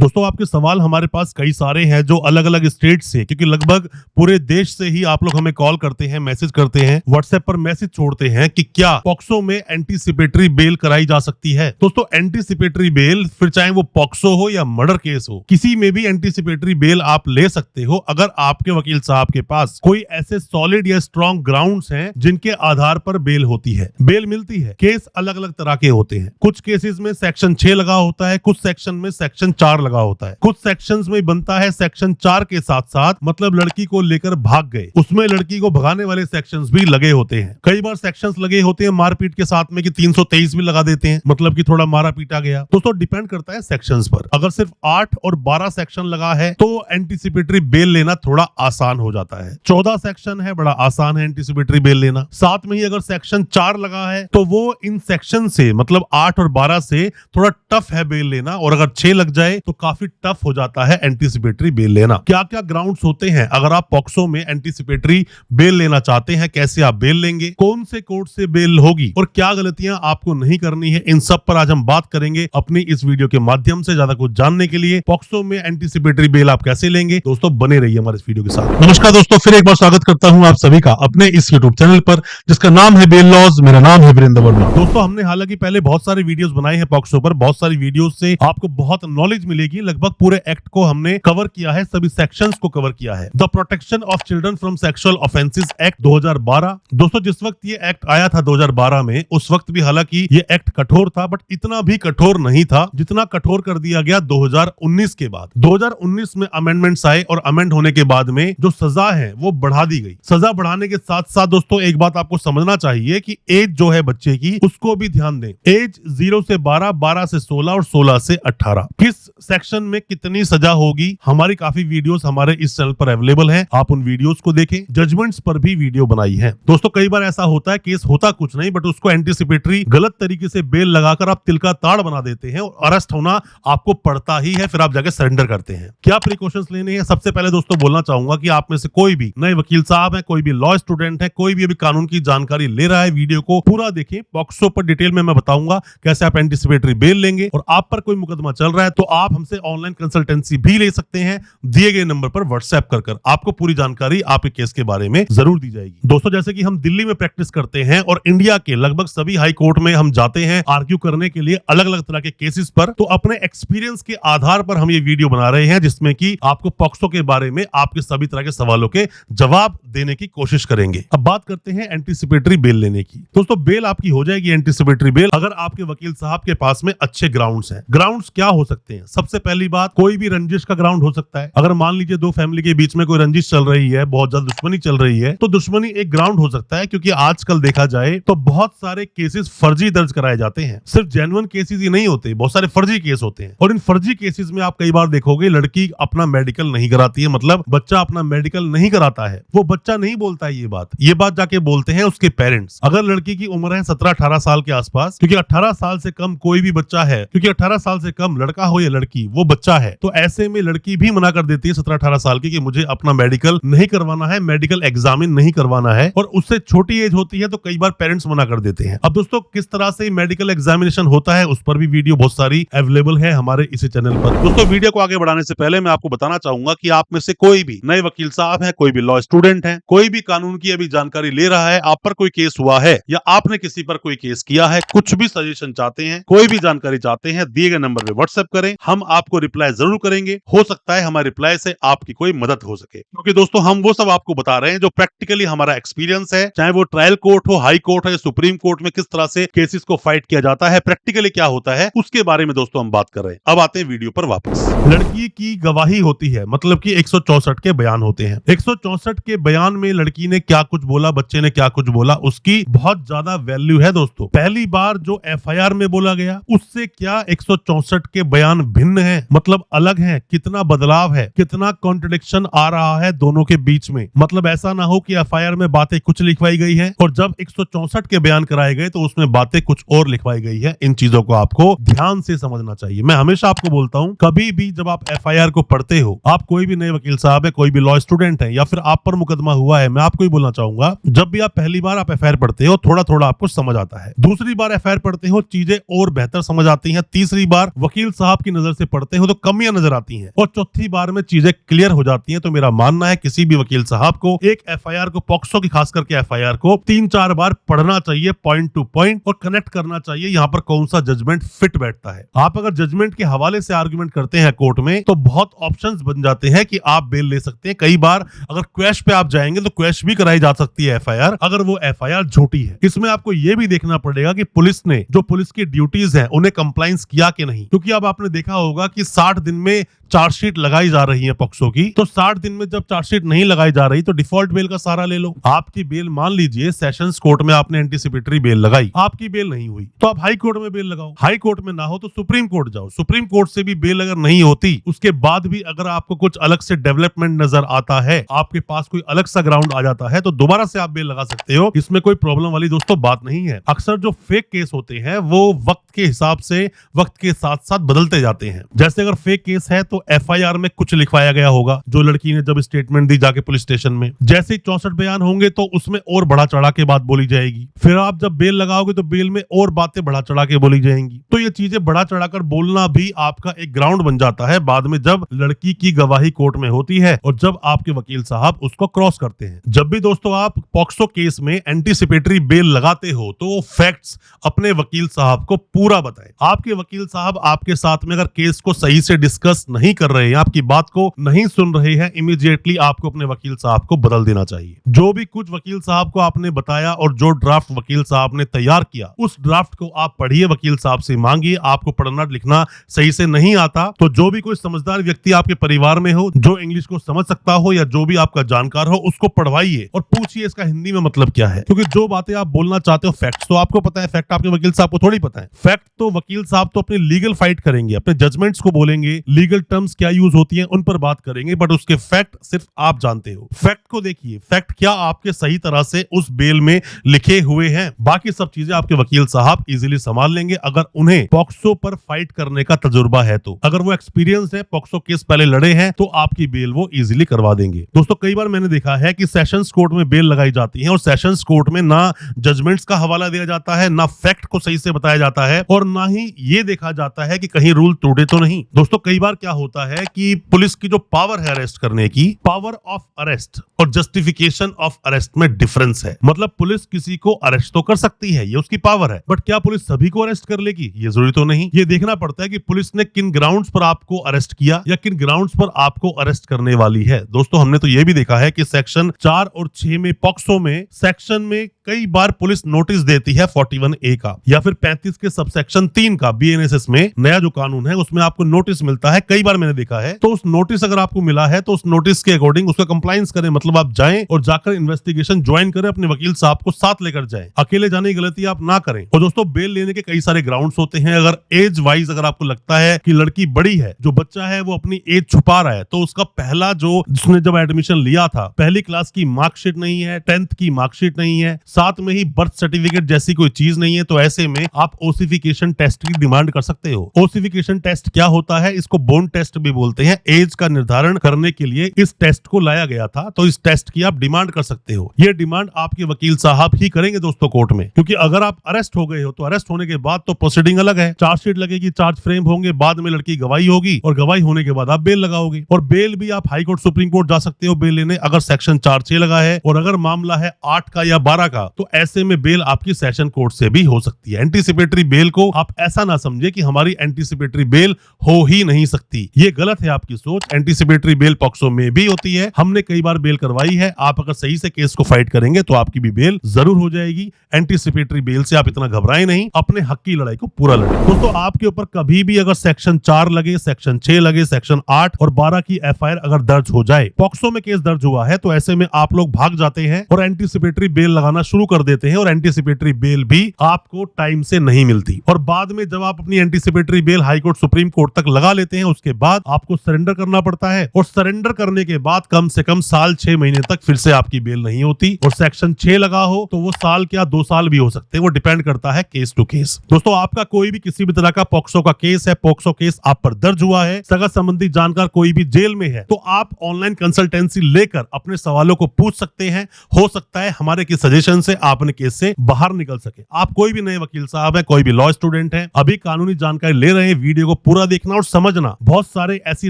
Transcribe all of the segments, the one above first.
दोस्तों आपके सवाल हमारे पास कई सारे हैं जो अलग अलग स्टेट से, क्योंकि लगभग पूरे देश से ही आप लोग हमें कॉल करते हैं, मैसेज करते हैं, व्हाट्सएप पर मैसेज छोड़ते हैं कि क्या पॉक्सो में एंटीसिपेटरी बेल कराई जा सकती है। दोस्तों एंटीसिपेटरी बेल, फिर चाहे वो पॉक्सो हो या मर्डर केस हो, किसी में भी एंटीसिपेटरी बेल आप ले सकते हो अगर आपके वकील साहब के पास कोई ऐसे सॉलिड या स्ट्रॉन्ग ग्राउंड्स हैं जिनके आधार पर बेल होती है, बेल मिलती है। केस अलग अलग तरह के होते हैं। कुछ केसेस में सेक्शन 6 लगा होता है, कुछ सेक्शन में सेक्शन 4 लगा होता है, कुछ सेक्शंस में बनता है सेक्शन 4 के साथ साथ, मतलब लड़की को लेकर भाग गए, उसमें लड़की को भगाने वाले सेक्शंस भी लगे होते हैं। कई बार सेक्शंस लगे होते हैं मारपीट के साथ में कि 323 भी लगा देते हैं, मतलब कि थोड़ा मारा पीटा गया। दोस्तों डिपेंड करता है सेक्शंस पर। अगर सिर्फ 8 और 12 सेक्शन लगा है तो एंटीसिपेटरी बेल लेना थोड़ा आसान हो जाता है। 14 सेक्शन है, बड़ा आसान है एंटीसिपेटरी बेल लेना। साथ में ही अगर सेक्शन 4 लगा है तो वो इन सेक्शन से, मतलब 8 और 12 से थोड़ा टफ है बेल लेना, और अगर 6 लग जाए तो काफी टफ हो जाता है एंटीसिपेटरी बेल लेना। क्या क्या ग्राउंड्स होते हैं अगर आप पॉक्सो में एंटीसिपेटरी बेल लेना चाहते हैं, कैसे आप बेल लेंगे, कौन से कोर्ट से बेल होगी और क्या गलतियां आपको नहीं करनी है, इन सब पर आज हम बात करेंगे अपनी इस वीडियो के माध्यम से। ज्यादा कुछ जानने के लिए पॉक्सो में एंटीसिपेटरी बेल आप कैसे लेंगे, दोस्तों बने रहिए हमारे इस वीडियो के साथ। नमस्कार दोस्तों, फिर एक बार स्वागत करता हूं आप सभी का अपने इस यूट्यूब चैनल पर जिसका नाम है बेल लॉज। मेरा नाम है वीरेंद्र वर्मा। दोस्तों हमने हालांकि पहले बहुत सारे वीडियोस बनाए हैं पॉक्सो पर, बहुत सारी वीडियोस से आपको बहुत नॉलेज मिलेगी। लगभग पूरे एक्ट को हमने कवर किया है, सभी सेक्शंस को कवर किया है। The protection of children from sexual offences act 2012। दोस्तों जिस वक्त ये एक्ट आया था 2012 में, उस वक्त भी हालांकि ये एक्ट कठोर था, बट इतना भी कठोर नहीं था जितना कठोर कर दिया गया 2019 के बाद। 2019 में अमेंडमेंट्स आए और अमेंड होने के बाद में जो सजा है वो बढ़ा दी गई। सजा बढ़ाने के साथ साथ दोस्तों एक बात आपको समझना चाहिए कि एज जो है बच्चे की उसको भी ध्यान दें। एज 0 से 12, 12 से 16 और 16 से 18, किस सेक्शन में कितनी सजा होगी, हमारी काफी वीडियोस हमारे इस चैनल पर अवेलेबल हैं, आप उन वीडियोस को देखें। जजमेंट्स पर भी वीडियो बनाई है। दोस्तों कई बार ऐसा होता है केस होता कुछ नहीं, बट उसको एंटीसिपेटरी गलत तरीके से बेल लगाकर आप तिल का ताड़ बना देते हैं और अरेस्ट होना आपको पड़ता ही है, फिर आप जाके सरेंडर करते हैं। क्या प्रिकॉशंस लेने हैं? सबसे पहले दोस्तों बोलना चाहूंगा कि आप में से कोई भी नए वकील साहब है, कोई भी लॉ स्टूडेंट है, कोई भी अभी कानून की जानकारी ले रहा है, वीडियो को पूरा देखें। पॉक्सो पर डिटेल में मैं बताऊंगा कैसे आप एंटीसिपेटरी बेल लेंगे, और आप पर कोई मुकदमा चल रहा है तो आप हमसे ऑनलाइन कंसल्टेंसी भी ले सकते हैं। दिए गए नंबर पर व्हाट्सएप कर आपको पूरी जानकारी आपके केस के बारे में जरूर दी जाएगी। दोस्तों जैसे कि हम दिल्ली में प्रैक्टिस करते हैं और इंडिया के लगभग सभी हाई कोर्ट में हम जाते हैं आर्ग्यू करने के लिए अलग अलग तरह के केसेस पर, तो अपने एक्सपीरियंस के आधार पर हम ये वीडियो बना रहे हैं जिसमें कि आपको पॉक्सो के बारे में आपके सभी तरह के सवालों के जवाब देने की कोशिश करेंगे। अब बात करते हैं एंटीसिपेटरी बेल लेने की। दोस्तों बेल आपकी हो जाएगी एंटीसिपेटरी बेल अगर आपके वकील साहब के पास में अच्छे ग्राउंड्स हैं। ग्राउंड्स क्या हो सकते हैं? सबसे पहली बात, कोई भी रंजिश का ग्राउंड हो सकता है। अगर मान लीजिए दो फैमिली के बीच में कोई रंजिश चल रही है, बहुत ज्यादा दुश्मनी चल रही है, तो दुश्मनी एक ग्राउंड हो सकता है, क्योंकि आजकल देखा जाए तो बहुत सारे केसेस फर्जी दर्ज कराए जाते हैं। सिर्फ जेन्युइन केसेस ही नहीं होते, बहुत सारे फर्जी केस होते हैं, और इन फर्जी केसेस में आप कई बार देखोगे लड़की अपना मेडिकल नहीं कराती है, मतलब बच्चा अपना मेडिकल नहीं कराता है। वो बच्चा नहीं बोलता है ये बात जाके बोलते हैं उसके पेरेंट्स। अगर लड़की की उम्र है 17-18 साल के आसपास, क्योंकि 18 साल से कम कोई भी बच्चा है, क्योंकि 18 साल से कम लड़का हो या लड़की, वो बच्चा है, तो ऐसे में लड़की भी मना कर देती है 17-18 साल की कि मुझे अपना मेडिकल नहीं करवाना है, मेडिकल एग्जामिन नहीं करवाना है, और उससे छोटी एज होती है तो कई बार पेरेंट्स मना कर देते हैं। अब दोस्तों किस तरह से मेडिकल एग्जामिनेशन होता है उस पर भी वीडियो बहुत सारी अवेलेबल है हमारे इसी चैनल पर। दोस्तों वीडियो को आगे बढ़ाने से पहले मैं आपको बताना चाहूंगा कि आप में से कोई भी नए वकील साहब है, कोई भी लॉ स्टूडेंट है, कोई भी कानून की अभी जानकारी ले रहा है, आप पर कोई केस हुआ है या आपने किसी पर कोई केस किया है, कुछ भी सजेशन चाहते हैं, कोई भी जानकारी चाहते हैं, दिए गए नंबर पे व्हाट्सएप करें, हम आपको रिप्लाई जरूर करेंगे। हो सकता है हमारे रिप्लाई से आपकी कोई मदद हो सके, क्योंकि दोस्तों हम वो सब आपको बता रहे हैं जो प्रैक्टिकली हमारा एक्सपीरियंस है, चाहे वो ट्रायल कोर्ट हो, हाई कोर्ट हो या सुप्रीम कोर्ट में किस तरह से केसेस को फाइट किया जाता है, प्रैक्टिकली क्या होता है, उसके बारे में दोस्तों हम बात कर रहे हैं। अब आते हैं वीडियो पर वापस। लड़की की गवाही होती है, मतलब कि 164 के बयान होते हैं। 164 के बयान में लड़की ने क्या कुछ बोला, बच्चे ने क्या कुछ बोला, उसकी बहुत ज्यादा वैल्यू है दोस्तों। पहली बार जो एफआईआर में बोला गया उससे क्या 164 के बयान भिन्न है, मतलब अलग है, कितना बदलाव है, कितना कॉन्ट्रडिक्शन आ रहा है दोनों के बीच में। मतलब ऐसा ना हो कि एफआईआर में बातें कुछ लिखवाई गई है और जब 164 के बयान कराए गए तो उसमें बातें कुछ और लिखवाई गई है। इन चीजों को आपको ध्यान से समझना चाहिए। मैं हमेशा आपको बोलता हूं, कभी भी जब आप एफआईआर को पढ़ते हो, आप कोई भी नए वकील साहब है, कोई भी लॉ स्टूडेंट है, या फिर आप पर मुकदमा हुआ है, मैं आपको ही बोलना चाहूंगा, जब भी आप पहली बार आप एफआईआर पढ़ते हो थोड़ा थोड़ा आपको समझ आता है, दूसरी बार एफआईआर पढ़ते हो चीजें और बेहतर समझ आती हैं, तीसरी बार वकील साहब की नजर से पढ़ते हैं तो कमियां नजर आती हैं और चौथी बार में चीजें क्लियर हो जाती हैं। तो मेरा मानना है किसी भी वकील साहब को एक एफआईआर को, पॉक्सो की खास करके एफआईआर को 3-4 बार पढ़ना चाहिए पॉइंट टू पॉइंट और कनेक्ट करना चाहिए यहाँ पर कौन सा जजमेंट फिट बैठता है। आप अगर जजमेंट के हवाले से आर्गुमेंट करते हैं कोर्ट में तो बहुत ऑप्शंस बन जाते हैं कि आप बेल ले सकते हैं। कई बार अगर क्वैश पे आप जाएंगे तो क्वैश भी कराई जा सकती है एफआईआर, अगर वो एफआईआर झूठी है। इसमें आपको यह भी देखना पड़ेगा कि पुलिस ने जो पुलिस की ड्यूटीज हैं उन्हें कंप्लायंस किया कि नहीं, क्योंकि अब आपने देखा होगा कि 60 दिन में चार्जशीट लगाई जा रही है पॉक्सो की, तो 60 दिन में जब चार्जशीट नहीं लगाई जा रही तो डिफॉल्ट बेल का सहारा ले लो। आपकी बेल, मान लीजिए सेशंस कोर्ट में आपने एंटीसिपेटरी बेल लगाई, आपकी बेल नहीं हुई तो आप हाई कोर्ट में बेल लगाओ, हाई कोर्ट में ना हो तो सुप्रीम कोर्ट जाओ, सुप्रीम कोर्ट से भी बेल अगर नहीं होती, उसके बाद भी अगर आपको कुछ अलग से डेवलपमेंट नजर आता है, आपके पास कोई अलग सा ग्राउंड आ जाता है तो दोबारा से आप बेल लगा सकते हो। इसमें कोई प्रॉब्लम वाली दोस्तों बात नहीं है। अक्सर जो फेक केस होते हैं वो वक्त के हिसाब से, वक्त के साथ साथ बदलते जाते हैं। जैसे अगर फेक केस है तो एफआईआर में कुछ लिखवाया गया होगा, जो लड़की ने जब स्टेटमेंट दी जाके पुलिस स्टेशन में, जैसे 64 बयान होंगे तो उसमें और बढ़ा चढ़ा के बात बोली जाएगी। फिर आप जब बेल लगाओगे तो बेल में और बातें बढ़ा चढ़ा के बोली जाएंगी। तो ये चीजें बढ़ा चढ़ाकर बोलना भी आपका एक ग्राउंड बन जाता है बाद में, जब लड़की की गवाही कोर्ट में होती है और जब आपके वकील साहब उसको क्रॉस करते हैं। जब भी दोस्तों आप पॉक्सो केस में एंटीसिपेटरी बेल लगाते हो तो वो फैक्ट्स अपने वकील साहब को पूरा बताएं। आपके वकील साहब आपके साथ में अगर केस को सही से डिस्कस नहीं कर रहे हैं, आपकी बात को नहीं सुन रहे हैं, इमीडिएटली आपको अपने वकील साहब को बदल देना चाहिए। जो भी कुछ वकील साहब को आपने बताया और जो ड्राफ्ट वकील साहब ने तैयार किया, उस ड्राफ्ट को आप पढ़िए, वकील साहब से मांगिए। आपको पढ़ना लिखना सही से नहीं आता तो जो भी कोई समझदार व्यक्ति आपके परिवार में हो, जो इंग्लिश को समझ सकता हो या जो भी आपका जानकार हो, उसको पढ़वाइए और पूछिए इसका हिंदी में मतलब क्या है। क्योंकि जो बातें आप बोलना चाहते हो, फैक्ट्स तो आपको पता है, फैक्ट आपके वकील साहब को थोड़ी पता है। फैक्ट तो वकील साहब तो अपनी लीगल फाइट करेंगे, अपने जजमेंट्स को बोलेंगे, लीगल टर्म्स क्या यूज होती हैं उन पर बात करेंगे, बट उसके फैक्ट सिर्फ आप जानते हो। फैक्ट को देखिए, फैक्ट क्या आपके सही तरह से उस बेल में लिखे हुए हैं। बाकी सब चीजें आपके वकील साहब इजीली संभाल लेंगे अगर उन्हें पॉक्सो पर फाइट करने का तजुर्बा है तो। अगर वो एक्सपीरियंस है, पॉक्सो केस पहले लड़े हैं, तो आपकी बेल वो इजीली करवा देंगे। दोस्तों कई बार मैंने देखा है कि सेशंस कोर्ट में बेल लगाई जाती है और सेशंस कोर्ट में ना जजमेंट्स का हवाला दिया जाता है, ना फैक्ट को सही से बताया जाता है और ना ही ये देखा जाता है कि कहीं रूल टूटे तो नहीं। दोस्तों कई बार क्या होता है कि पुलिस की जो पावर है अरेस्ट करने की, पावर ऑफ अरेस्ट और जस्टिफिकेशन ऑफ अरेस्ट में डिफरेंस है। मतलब पुलिस किसी को अरेस्ट तो कर सकती है, ये उसकी पावर है, बट क्या पुलिस सभी को अरेस्ट कर लेगी? ये जरूरी तो नहीं। ये देखना पड़ता है कि पुलिस ने किन ग्राउंड्स पर आपको अरेस्ट किया या किन ग्राउंड्स पर आपको अरेस्ट करने वाली है। दोस्तों हमने तो ये भी देखा है कि सेक्शन 4 और 6 में, पॉक्सो में सेक्शन में कई बार पुलिस नोटिस देती है 41A का या फिर 35 के सबसेक्शन 3 का। बीएनएसएस में नया जो कानून है उसमें आपको नोटिस मिलता है, कई बार मैंने देखा है। तो उस नोटिस अगर आपको मिला है तो उस नोटिस के अकॉर्डिंग उसका कंप्लायंस करें, मतलब आप जाएं और जाकर इन्वेस्टिगेशन ज्वाइन करें, अपने वकील साहब को साथ लेकर जाएं, अकेले जाने की गलती आप ना करें। और दोस्तों बेल लेने के कई सारे ग्राउंड्स होते हैं। अगर एज वाइज अगर आपको लगता है कि लड़की बड़ी है, जो बच्चा है वो अपनी एज छुपा रहा है, तो उसका पहला जो जिसने जब एडमिशन लिया था, पहली क्लास की मार्कशीट नहीं है, 10th की मार्कशीट नहीं है, साथ में ही बर्थ सर्टिफिकेट जैसी कोई चीज नहीं है, तो ऐसे में आप ओसिफिकेशन टेस्ट की डिमांड कर सकते हो। ओसिफिकेशन टेस्ट क्या होता है? इसको बोन टेस्ट भी बोलते हैं। एज का निर्धारण करने के लिए इस टेस्ट को लाया गया था, तो इस टेस्ट की आप डिमांड कर सकते हो। ये डिमांड आपके वकील साहब ही करेंगे दोस्तों कोर्ट में, क्योंकि अगर आप अरेस्ट हो गए हो तो अरेस्ट होने के बाद तो प्रोसीडिंग अलग है, चार्जशीट लगेगी, चार्ज फ्रेम होंगे, बाद में लड़की गवाही होगी और गवाही होने के बाद आप बेल लगाओगे। और बेल भी आप हाई कोर्ट, सुप्रीम कोर्ट जा सकते हो बेल लेने, अगर सेक्शन 4-6 लगा है और अगर मामला है 8 का या 12 का, तो ऐसे में बेल आपकी सेशन कोर्ट से भी हो सकती है। एंटीसिपेटरी बेल को आप ऐसा ना समझे कि हमारी एंटीसिपेटरी बेल हो ही नहीं सकती, ये गलत है आपकी सोच। एंटीसिपेटरी बेल पॉक्सो में भी होती है, हमने कई बार बेल करवाई है। आप अगर सही से केस को फाइट करेंगे तो आपकी भी बेल जरूर हो जाएगी। एंटीसिपेटरी बेल से आप इतना घबराएं नहीं, अपने हक की लड़ाई को पूरा लड़ें। दोस्तों आपके ऊपर कभी भी अगर सेक्शन 4 लगे, सेक्शन 6 लगे, सेक्शन 8 और 12 की एफआईआर अगर दर्ज हो जाए, पॉक्सो में केस दर्ज हुआ है, तो ऐसे में आप लोग भाग जाते हैं और एंटीसिपेटरी बेल लगाना शुरू कर देते हैं और एंटीसिपेटरी बेल भी आपको टाइम से नहीं मिलती। और बाद में जब आप अपनी anticipatory bail high court, supreme court तक लगा लेते हैं, उसके बाद आपको सरेंडर करना पड़ता है और सरेंडर करने के बाद कम से कम साल 6 महीने तक फिर से आपकी बेल नहीं होती। और सेक्शन 6 लगा हो तो वो साल क्या 2 साल भी हो सकते हैं, वो डिपेंड करता है केस टू केस। दोस्तों आपका कोई भी किसी भी तरह का पॉक्सो का केस है, पॉक्सो केस आप पर दर्ज हुआ है, सगा संबंधी जानकार कोई भी जेल में है, तो आप ऑनलाइन कंसल्टेंसी लेकर अपने सवालों को पूछ सकते हैं। हो सकता है हमारे की सजेशन सेक्शन से आप अपने केस से बाहर निकल सके। आप कोई भी नए वकील साहब है, कोई भी लॉ स्टूडेंट है, अभी कानूनी जानकारी ले रहे हैं, वीडियो को पूरा देखना और समझना। बहुत सारे ऐसी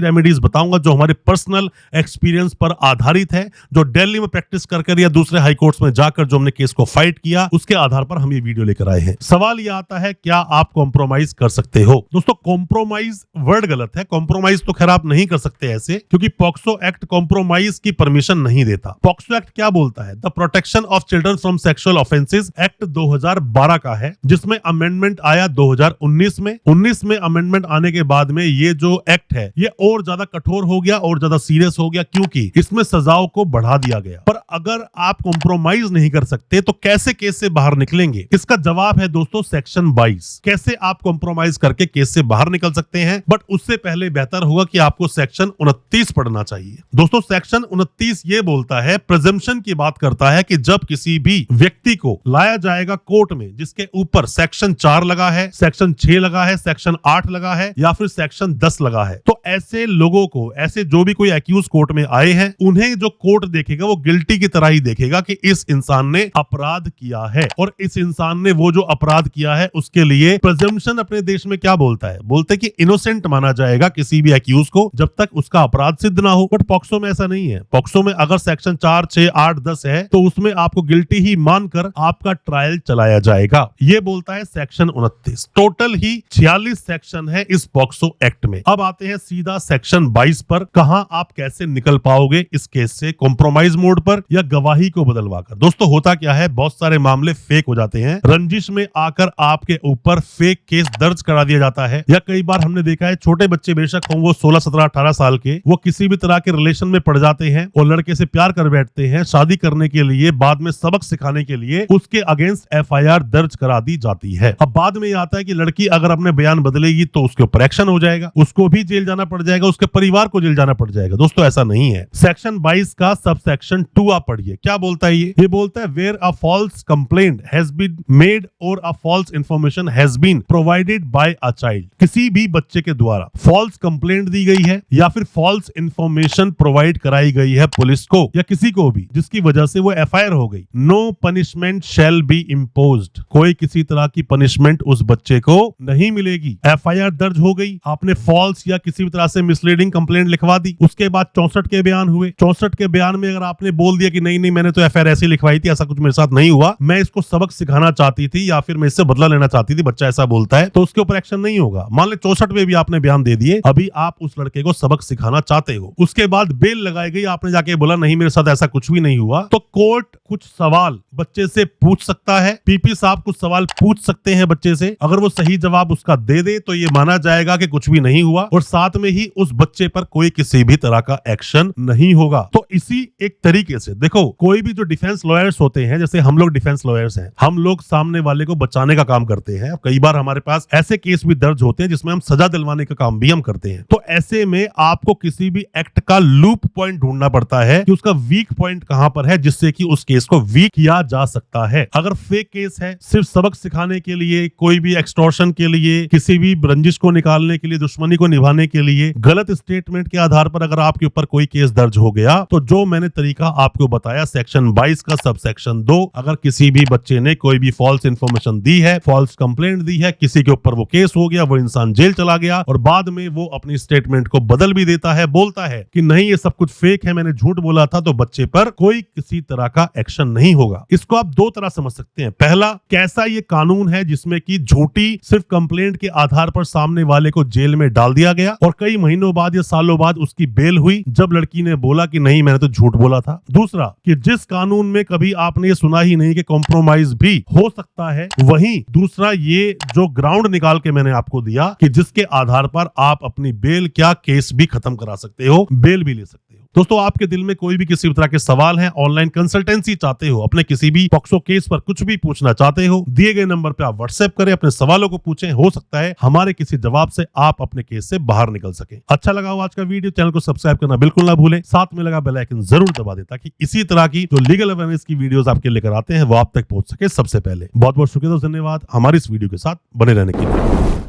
रेमेडीज बताऊंगा जो हमारे पर्सनल एक्सपीरियंस पर आधारित है, जो दिल्ली में प्रैक्टिस कर या दूसरे हाई कोर्ट्स में जाकर जो हमने केस को फाइट किया, उसके आधार पर हम ये वीडियो लेकर आए हैं। सवाल ये आता है, क्या आप कॉम्प्रोमाइज कर सकते हो? दोस्तों, कॉम्प्रोमाइज वर्ड गलत है। कॉम्प्रोमाइज तो खैर आप नहीं कर सकते ऐसे, क्योंकि पॉक्सो एक्ट कॉम्प्रोमाइज की परमिशन नहीं देता। पॉक्सो एक्ट क्या बोलता है? The protection of children from sexual offences act 2012 का है, जिसमें अमेंडमेंट आया 2019 में। 19 में अमेंडमेंट आने के बाद में ये जो एक्ट है ये और ज्यादा कठोर हो गया और ज्यादा सीरियस हो गया, क्योंकि इसमें सजाओं को बढ़ा दिया गया। पर अगर आप कॉम्प्रोमाइज नहीं कर सकते तो कैसे केस से बाहर निकलेंगे? इसका जवाब है दोस्तों सेक्शन 22। कैसे आप कॉम्प्रोमाइज करके केस से बाहर निकल सकते हैं? बट उससे पहले बेहतर होगा कि आपको सेक्शन 29 पढ़ना चाहिए। दोस्तों, सेक्शन 29 ये बोलता है, प्रिजम्पशन की बात करता है कि जब किसी भी व्यक्ति को लाया जाएगा कोर्ट में जिसके ऊपर सेक्शन 4 लगा है, सेक्शन 6 लगा है, सेक्शन 8 लगा है या फिर सेक्शन 10 लगा है, तो ऐसे लोगों को, ऐसे जो भी कोई एक्यूज कोर्ट में आए हैं, उन्हें जो कोर्ट देखेगा वो गिल्टी की तरह ही देखेगा कि इस इंसान ने अपराध किया है, और इस इंसान ने वो जो अपराध किया है उसके लिए प्रिजम्पशन अपने देश में क्या बोलता है? बोलते कि इनोसेंट माना जाएगा किसी भी एक्यूज को जब तक उसका अपराध सिद्ध ना हो। बट पॉक्सो में ऐसा नहीं है। पॉक्सो में अगर सेक्शन 4, 6, 8, 10 है तो उसमें आपको गिल्टी ही मानकर आपका ट्रायल चलाया जाएगा। ये बोलता है सेक्शन 29। टोटल ही 46 सेक्शन है इस पॉक्सो एक्ट में। अब आते हैं सीधा सेक्शन 22 पर। कहां आप कैसे निकल पाओगे इस केस से? कॉम्प्रोमाइज मोड पर या गवाही को बदलवाकर? दोस्तों, होता क्या है, बहुत सारे मामले फेक हो जाते हैं। रंजिश में आकर आपके ऊपर फेक केस दर्ज करा दिया जाता है, या कई बार हमने देखा है छोटे बच्चे, बेशक हो वो 16, 17, 18 साल के, वो किसी भी तरह के रिलेशन में पड़ जाते हैं और लड़के से प्यार कर बैठते हैं। शादी करने के लिए, बाद में सबक सिखाने के लिए उसके अगेंस्ट एफआईआर दर्ज करा दी जाती है। अब बाद में आता है कि लड़की अगर अपने बयान बदलेगी तो उसके ऊपर एक्शन हो जाएगा, उसको भी जेल जाना पड़ जाएगा, उसके परिवार को जेल जाना पड़ जाएगा। दोस्तों, ऐसा नहीं है। सेक्शन 22 का सब सेक्शन 2 आप पढ़िए। क्या बोलता है ये बोलता है, where a false complaint has been made और a false information has been provided by a child. किसी भी बच्चे के द्वारा फॉल्स कंप्लेंट दी गई है या फिर फॉल्स इंफॉर्मेशन प्रोवाइड कराई गई है पुलिस को या किसी को भी, जिसकी वजह से वो एफआईआर हो गई, no punishment shall be imposed. कोई किसी तरह की पनिशमेंट उस बच्चे को नहीं मिलेगी। एफआईआर दर्ज हो गई, आपने फॉल्स या किसी भी तरह से मिसलीडिंग कंप्लेंट लिखवा दी, उसके बाद 64 के बयान हुए। 64 के बयान में अगर आपने बोल दिया कि नहीं नहीं मैंने तो एफआईआर ऐसी लिखवाई थी, ऐसा कुछ मेरे साथ नहीं हुआ, मैं इसको सबक सिखाना चाहती थी या फिर मैं इससे बदला लेना चाहती थी, बच्चा ऐसा बोलता है, तो उसके ऊपर एक्शन नहीं होगा। मान ले 64 में भी आपने बयान दे दिए, अभी आप उस लड़के को सबक सिखाना चाहते हो, उसके बाद बेल लगाई गई, आपने जाके बोला नहीं मेरे साथ ऐसा कुछ भी नहीं हुआ, तो कोर्ट कुछ सवाल बच्चे से पूछ सकता है। पीपी साहब कुछ सवाल पूछ सकते हैं बच्चे से। अगर वो सही जवाब उसका दे दे तो ये माना जाएगा कि कुछ भी नहीं हुआ, और साथ में ही उस बच्चे पर कोई किसी भी तरह का एक्शन नहीं होगा। तो इसी एक तरीके से देखो, कोई भी जो डिफेंस लॉयर्स होते हैं, जैसे हम लोग डिफेंस लॉयर्स हैं, हम लोग सामने वाले को बचाने का काम करते हैं। कई बार हमारे पास ऐसे केस भी दर्ज होते हैं जिसमें हम सजा दिलवाने का काम भी हम करते हैं। तो ऐसे में आपको किसी भी एक्ट का लूप पॉइंट ढूंढना पड़ता है कि उसका वीक पॉइंट कहां पर है, जिससे कि उस केस को वीक किया जा सकता है। अगर फेक केस है, सिर्फ सबक सिखाने के लिए, कोई भी एक्सटॉर्शन के लिए, किसी भी रंजिश को निकालने के लिए, दुश्मनी को निभाने के लिए, गलत स्टेटमेंट के आधार पर अगर आपके ऊपर कोई केस दर्ज हो गया, तो जो मैंने तरीका आपको बताया सेक्शन 22 का सब सेक्शन 2, अगर किसी भी बच्चे ने कोई भी फॉल्स इंफॉर्मेशन दी है, फॉल्स कंप्लेंट दी है, किसी के ऊपर वो केस हो गया, वो इंसान जेल चला गया और बाद में वो अपनी स्टेटमेंट को बदल भी देता है, बोलता है कि नहीं ये सब कुछ फेक है, मैंने झूठ बोला था, तो बच्चे पर कोई किसी तरह का एक्शन नहीं होगा। इसको आप दो तरह समझ सकते हैं। पहला, कैसा ये कानून है जिसमें कि झूठी सिर्फ कंप्लेंट के आधार पर सामने वाले को जेल में डाल दिया गया और कई महीनों बाद या सालों बाद उसकी बेल हुई जब लड़की ने बोला कि नहीं मैंने तो झूठ बोला था। दूसरा, कि जिस कानून में कभी आपने ये सुना ही नहीं कि कॉम्प्रोमाइज भी हो सकता है, वहीं दूसरा ये जो ग्राउंड निकाल के मैंने आपको दिया कि जिसके आधार पर आप अपनी बेल क्या केस भी खत्म करा सकते हो, बेल भी ले सकते हो। दोस्तों, आपके दिल में कोई भी किसी भी तरह के सवाल हैं, ऑनलाइन कंसल्टेंसी चाहते हो, अपने किसी भी पॉक्सो केस पर कुछ भी पूछना चाहते हो, दिए गए नंबर पे आप व्हाट्सएप करें, अपने सवालों को पूछें, हो सकता है हमारे किसी जवाब से आप अपने केस से बाहर निकल सके। अच्छा लगा हो आज का वीडियो, चैनल को सब्सक्राइब करना बिल्कुल ना भूलें, साथ में लगा बेल आइकन जरूर दबा दें ताकि इसी तरह की जो लीगल अवेयरनेस की वीडियोस आपके लेकर आते हैं वो आप तक पहुंच सके सबसे पहले। बहुत बहुत शुक्रिया, धन्यवाद हमारी इस वीडियो के साथ बने रहने के लिए।